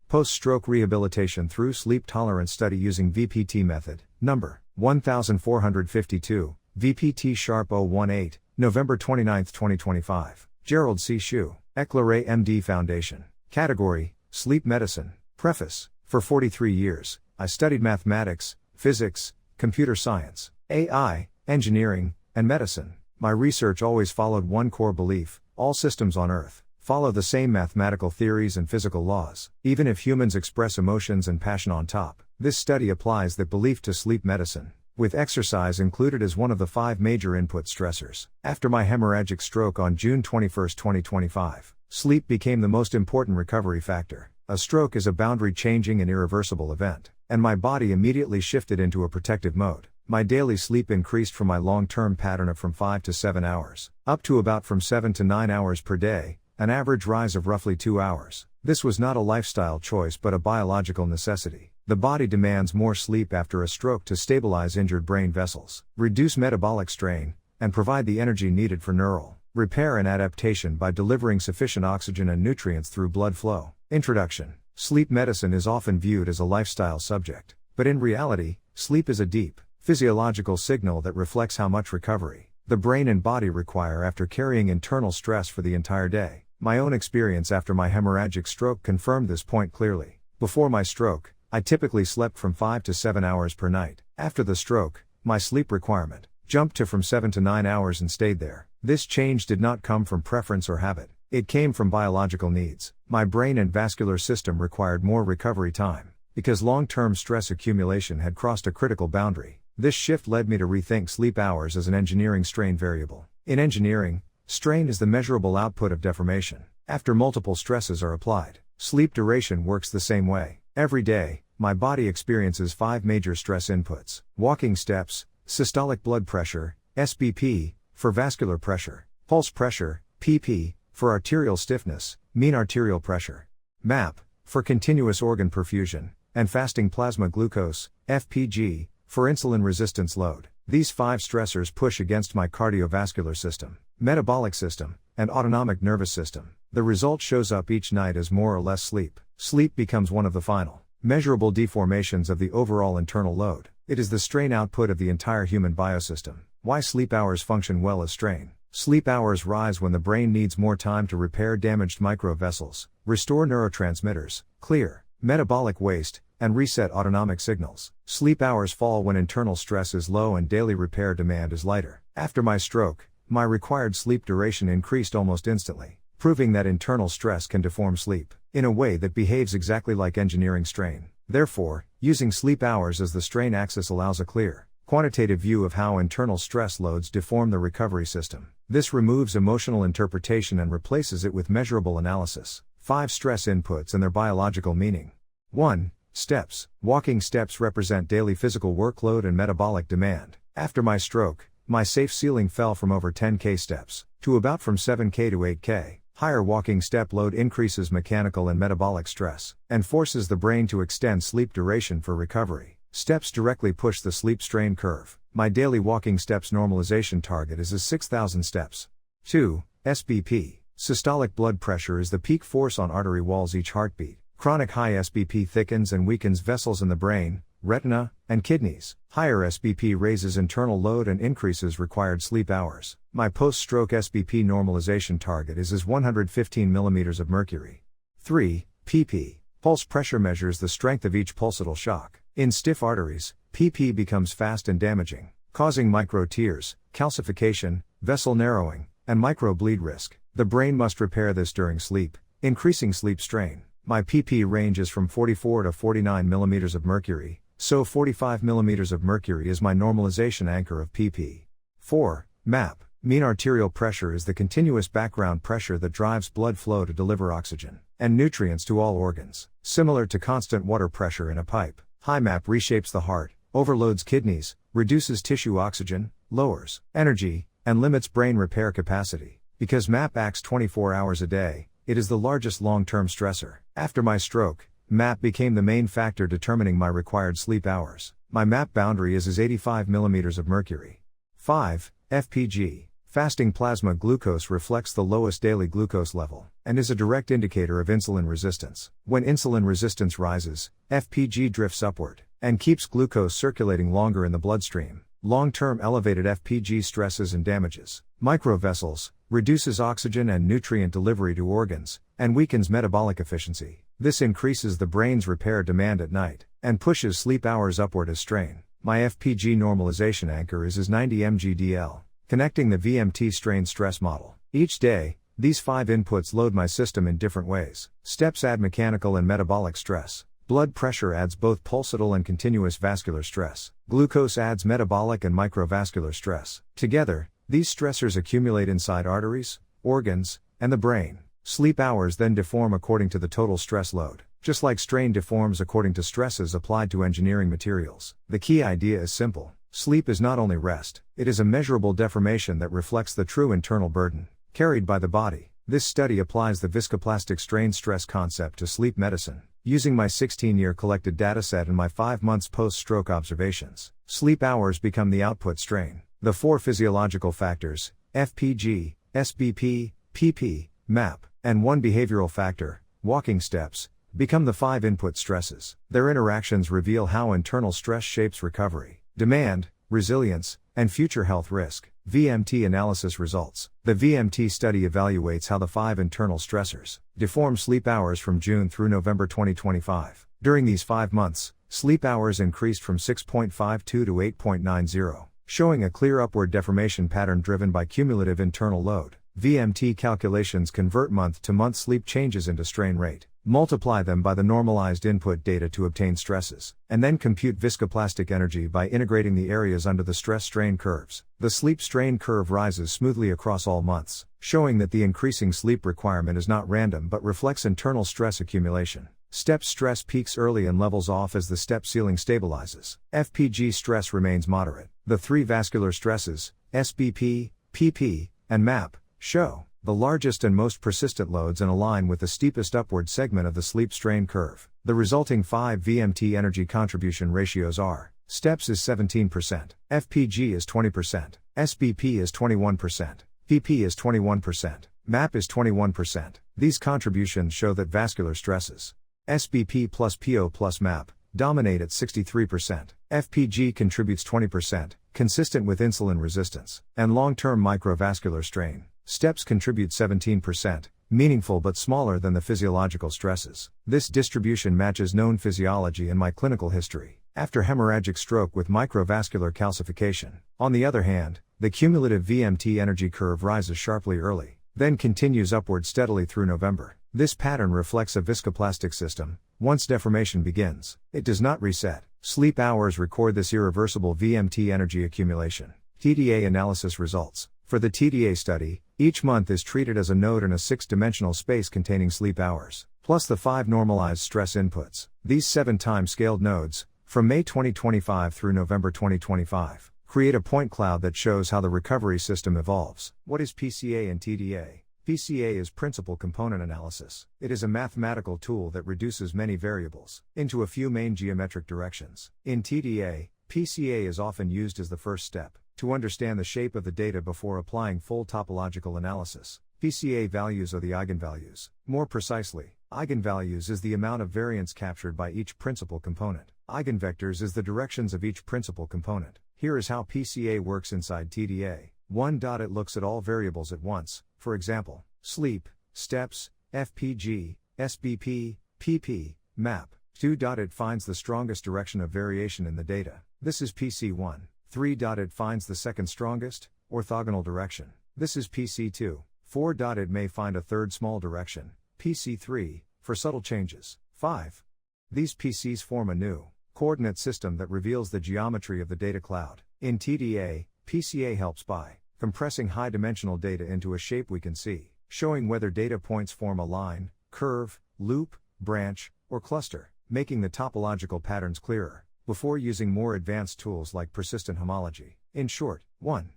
Post-stroke rehabilitation through sleep tolerance study using VPT method, number 1452, VPT Sharp 018, November 29, 2025. Gerald C. EclaireMD Foundation. Category, Sleep Medicine. Preface. For 43 years, I studied mathematics, physics, computer science, AI, engineering, and medicine. My research always followed one core belief: all systems on Earth follow the same mathematical theories and physical laws, even if humans express emotions and passion on top. This study applies that belief to sleep medicine, with exercise included as one of the 5 major input stressors. After my hemorrhagic stroke on June 21, 2025, sleep became the most important recovery factor. A stroke is a boundary-changing and irreversible event, and my body immediately shifted into a protective mode. My daily sleep increased from my long-term pattern of from 5 to 7 hours, up to about from 7 to 9 hours per day, an average rise of roughly 2 hours. This was not a lifestyle choice but a biological necessity. The body demands more sleep after a stroke to stabilize injured brain vessels, reduce metabolic strain, and provide the energy needed for neural repair and adaptation by delivering sufficient oxygen and nutrients through blood flow. Introduction. Sleep medicine is often viewed as a lifestyle subject, but in reality, sleep is a deep, physiological signal that reflects how much recovery the brain and body require after carrying internal stress for the entire day. My own experience after my hemorrhagic stroke confirmed this point clearly. Before my stroke, I typically slept from 5 to 7 hours per night. After the stroke, my sleep requirement jumped to from 7 to 9 hours and stayed there. This change did not come from preference or habit. It came from biological needs. My brain and vascular system required more recovery time, because long-term stress accumulation had crossed a critical boundary. This shift led me to rethink sleep hours as an engineering strain variable. In engineering, strain is the measurable output of deformation. After multiple stresses are applied, sleep duration works the same way. Every day, my body experiences 5 major stress inputs: walking steps, systolic blood pressure, SBP, for vascular pressure, pulse pressure, PP, for arterial stiffness, mean arterial pressure, MAP, for continuous organ perfusion, and fasting plasma glucose, FPG, for insulin resistance load. These 5 stressors push against my cardiovascular system, metabolic system, and autonomic nervous system. The result shows up each night as more or less sleep. Sleep becomes one of the final, measurable deformations of the overall internal load. It is the strain output of the entire human biosystem. Why sleep hours function well as strain. Sleep hours rise when the brain needs more time to repair damaged microvessels, restore neurotransmitters, clear metabolic waste, and reset autonomic signals. Sleep hours fall when internal stress is low and daily repair demand is lighter. After my stroke, my required sleep duration increased almost instantly, proving that internal stress can deform sleep in a way that behaves exactly like engineering strain. Therefore, using sleep hours as the strain axis allows a clear, quantitative view of how internal stress loads deform the recovery system. This removes emotional interpretation and replaces it with measurable analysis. 5 stress inputs and their biological meaning. 1. Steps. Walking steps represent daily physical workload and metabolic demand. After my stroke, my safe ceiling fell from over 10K steps to about from 7K to 8K. Higher walking step load increases mechanical and metabolic stress, and forces the brain to extend sleep duration for recovery. Steps directly push the sleep strain curve. My daily walking steps normalization target is 6,000 steps. 2. SBP. Systolic blood pressure is the peak force on artery walls each heartbeat. Chronic high SBP thickens and weakens vessels in the brain, retina, and kidneys. Higher SBP raises internal load and increases required sleep hours. My post-stroke SBP normalization target is 115 mm of mercury. 3. PP. Pulse pressure measures the strength of each pulsatile shock. In stiff arteries, PP becomes fast and damaging, causing micro-tears, calcification, vessel narrowing, and micro-bleed risk. The brain must repair this during sleep, increasing sleep strain. My PP ranges from 44 to 49 mm of mercury, so 45 mm of mercury is my normalization anchor of PP. 4. MAP. Mean arterial pressure is the continuous background pressure that drives blood flow to deliver oxygen and nutrients to all organs. Similar to constant water pressure in a pipe, high MAP reshapes the heart, overloads kidneys, reduces tissue oxygen, lowers energy, and limits brain repair capacity. Because MAP acts 24 hours a day, it is the largest long-term stressor. After my stroke, MAP became the main factor determining my required sleep hours. My MAP boundary is 85 mm of mercury. 5. FPG. Fasting plasma glucose reflects the lowest daily glucose level, and is a direct indicator of insulin resistance. When insulin resistance rises, FPG drifts upward, and keeps glucose circulating longer in the bloodstream. Long-term elevated FPG stresses and damages microvessels, reduces oxygen and nutrient delivery to organs, and weakens metabolic efficiency. This increases the brain's repair demand at night, and pushes sleep hours upward as strain. My FPG normalization anchor is 90 mg/dL, connecting the VMT strain stress model. Each day, these 5 inputs load my system in different ways. Steps add mechanical and metabolic stress. Blood pressure adds both pulsatile and continuous vascular stress. Glucose adds metabolic and microvascular stress. Together, these stressors accumulate inside arteries, organs, and the brain. Sleep hours then deform according to the total stress load, just like strain deforms according to stresses applied to engineering materials. The key idea is simple. Sleep is not only rest, it is a measurable deformation that reflects the true internal burden carried by the body. This study applies the viscoplastic strain stress concept to sleep medicine, using my 16-year collected dataset and my 5 months post-stroke observations. Sleep hours become the output strain. The 4 physiological factors, FPG, SBP, PP, MAP, and 1 behavioral factor, walking steps, become the 5 input stresses. Their interactions reveal how internal stress shapes recovery, demand, resilience, and future health risk. VMT analysis results. The VMT study evaluates how the 5 internal stressors deform sleep hours from June through November 2025. During these 5 months, sleep hours increased from 6.52 to 8.90, showing a clear upward deformation pattern driven by cumulative internal load. VMT calculations convert month-to-month sleep changes into strain rate, multiply them by the normalized input data to obtain stresses, and then compute viscoplastic energy by integrating the areas under the stress-strain curves. The sleep-strain curve rises smoothly across all months, showing that the increasing sleep requirement is not random but reflects internal stress accumulation. Step stress peaks early and levels off as the step ceiling stabilizes. FPG stress remains moderate. The 3 vascular stresses, SBP, PP, and MAP, show the largest and most persistent loads and align with the steepest upward segment of the sleep strain curve. The resulting 5 VMT energy contribution ratios are: steps is 17%, FPG is 20%, SBP is 21%, PP is 21%, MAP is 21%. These contributions show that vascular stresses, SBP plus PO plus MAP, dominate at 63%. FPG contributes 20%, consistent with insulin resistance, and long-term microvascular strain. Steps contribute 17%, meaningful but smaller than the physiological stresses. This distribution matches known physiology and my clinical history, after hemorrhagic stroke with microvascular calcification. On the other hand, the cumulative VMT energy curve rises sharply early, then continues upward steadily through November. This pattern reflects a viscoplastic system. Once deformation begins, it does not reset. Sleep hours record this irreversible VMT energy accumulation. TDA analysis results. For the TDA study, each month is treated as a node in a 6-dimensional space containing sleep hours, plus the 5 normalized stress inputs. These 7-time scaled nodes, from May 2025 through November 2025, create a point cloud that shows how the recovery system evolves. What is PCA and TDA? PCA is principal component analysis. It is a mathematical tool that reduces many variables into a few main geometric directions. In TDA, PCA is often used as the first step to understand the shape of the data before applying full topological analysis. PCA values are the eigenvalues. More precisely, eigenvalues is the amount of variance captured by each principal component. Eigenvectors is the directions of each principal component. Here is how PCA works inside TDA. 1. It looks at all variables at once, for example, sleep, steps, FPG, SBP, PP, MAP. 2. It finds the strongest direction of variation in the data. This is PC1. 3. It finds the second strongest, orthogonal direction. This is PC2. 4. It may find a third small direction, PC3, for subtle changes. 5. These PCs form a new coordinate system that reveals the geometry of the data cloud. In TDA, PCA helps by compressing high-dimensional data into a shape we can see, showing whether data points form a line, curve, loop, branch, or cluster, making the topological patterns clearer, before using more advanced tools like persistent homology. In short, 1.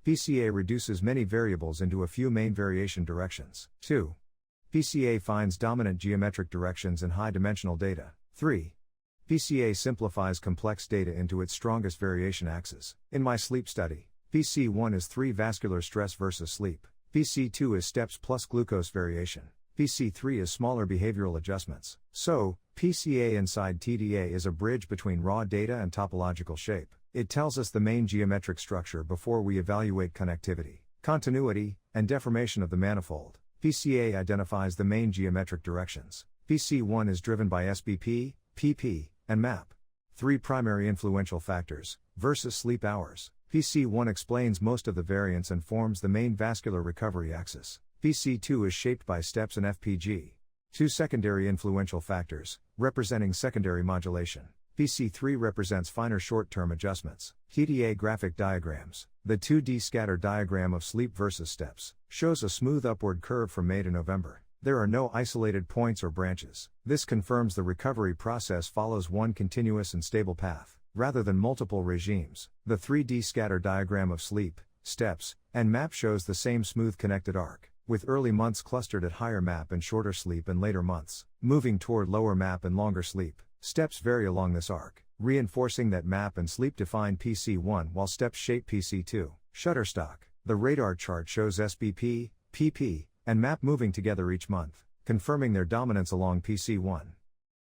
PCA reduces many variables into a few main variation directions. 2. PCA finds dominant geometric directions in high-dimensional data. 3. PCA simplifies complex data into its strongest variation axes. In my sleep study, PC1 is 3 vascular stress versus sleep. PC2 is steps plus glucose variation. PC3 is smaller behavioral adjustments. So, PCA inside TDA is a bridge between raw data and topological shape. It tells us the main geometric structure before we evaluate connectivity, continuity, and deformation of the manifold. PCA identifies the main geometric directions. PC1 is driven by SBP, PP, and MAP. 3 primary influential factors, versus sleep hours. PC1 explains most of the variance and forms the main vascular recovery axis. PC2 is shaped by steps and FPG. 2 secondary influential factors, representing secondary modulation. PC3 represents finer short-term adjustments. TDA graphic diagrams. The 2D scatter diagram of sleep versus steps shows a smooth upward curve from May to November. There are no isolated points or branches. This confirms the recovery process follows one continuous and stable path, rather than multiple regimes. The 3D scatter diagram of sleep, steps, and MAP shows the same smooth connected arc, with early months clustered at higher MAP and shorter sleep and later months, moving toward lower MAP and longer sleep. Steps vary along this arc, reinforcing that MAP and sleep define PC1 while steps shape PC2. Shutterstock. The radar chart shows SBP, PP, and MAP moving together each month, confirming their dominance along PC1.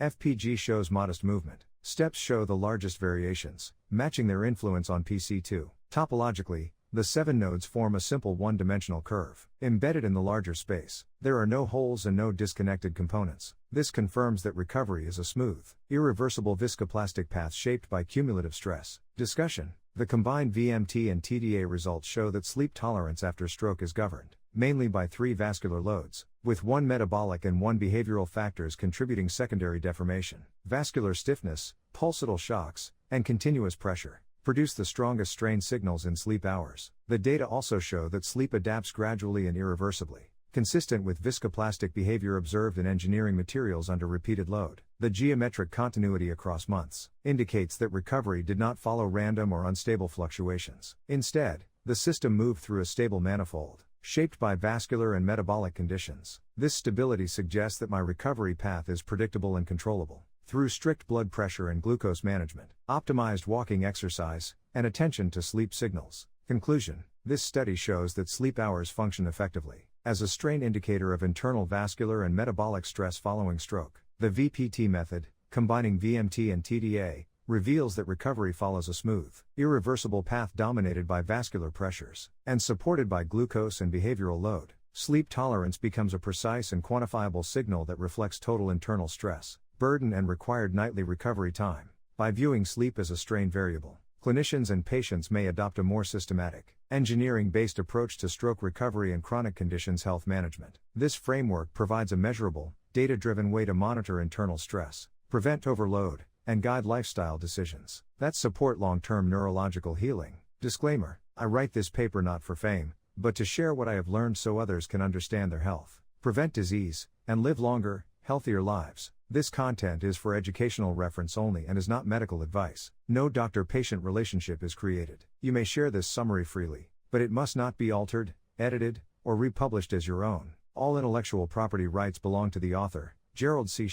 FPG shows modest movement. Steps show the largest variations, matching their influence on PC2. Topologically, the 7 nodes form a simple one-dimensional curve, embedded in the larger space. There are no holes and no disconnected components. This confirms that recovery is a smooth, irreversible viscoplastic path shaped by cumulative stress. Discussion. The combined VMT and TDA results show that sleep tolerance after stroke is governed, mainly by 3 vascular loads, with 1 metabolic and 1 behavioral factors contributing secondary deformation. Vascular stiffness, pulsatile shocks, and continuous pressure produce the strongest strain signals in sleep hours. The data also show that sleep adapts gradually and irreversibly, consistent with viscoplastic behavior observed in engineering materials under repeated load. The geometric continuity across months indicates that recovery did not follow random or unstable fluctuations. Instead, the system moved through a stable manifold, shaped by vascular and metabolic conditions. This stability suggests that my recovery path is predictable and controllable, through strict blood pressure and glucose management, optimized walking exercise, and attention to sleep signals. Conclusion. This study shows that sleep hours function effectively as a strain indicator of internal vascular and metabolic stress following stroke. The VPT method, combining VMT and TDA, reveals that recovery follows a smooth, irreversible path dominated by vascular pressures, and supported by glucose and behavioral load. Sleep tolerance becomes a precise and quantifiable signal that reflects total internal stress, burden and required nightly recovery time. By viewing sleep as a strain variable, clinicians and patients may adopt a more systematic, engineering-based approach to stroke recovery and chronic conditions health management. This framework provides a measurable, data-driven way to monitor internal stress, prevent overload, and guide lifestyle decisions that support long-term neurological healing. Disclaimer: I write this paper not for fame, but to share what I have learned so others can understand their health, prevent disease, and live longer, healthier lives. This content is for educational reference only and is not medical advice. No doctor-patient relationship is created. You may share this summary freely, but it must not be altered, edited, or republished as your own. All intellectual property rights belong to the author, Gerald C.